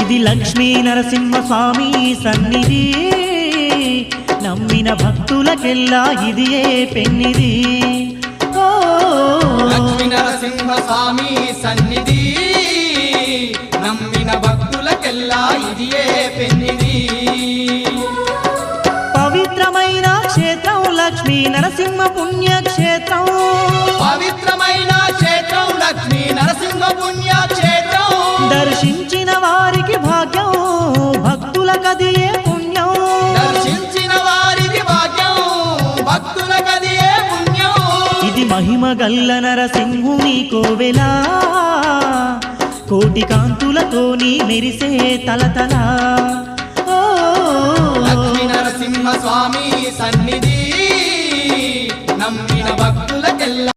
ఇది లక్ష్మీ నరసింహ స్వామి సన్నిధి, నమ్మిన భక్తులకెల్లా ఇదియే పెన్నిది. లక్ష్మీ నరసింహ స్వామి సన్నిధి, నమ్మిన భక్తులకెల్లా ఇదియే పెన్నిది. పవిత్రమైన క్షేత్రం లక్ష్మీ నరసింహ పుణ్యక్షేత్రం, పవిత్రమైన క్షేత్రం లక్ష్మీ నరసింహ పుణ్యక్షేత్రం. దర్శించిన వారికి భాగ్యం భక్తులకదియే పుణ్యం, దర్శించిన వారికి భాగ్యం భక్తులకదియే పుణ్యం. ఇది మహిమ గల్ల నరసింహుని కోవెలా, కోటి కాంతులతోని మెరిసే తలతల. లక్ష్మీ నరసింహ స్వామి సన్నిధి, నమ్మిన భక్తులకెల్లా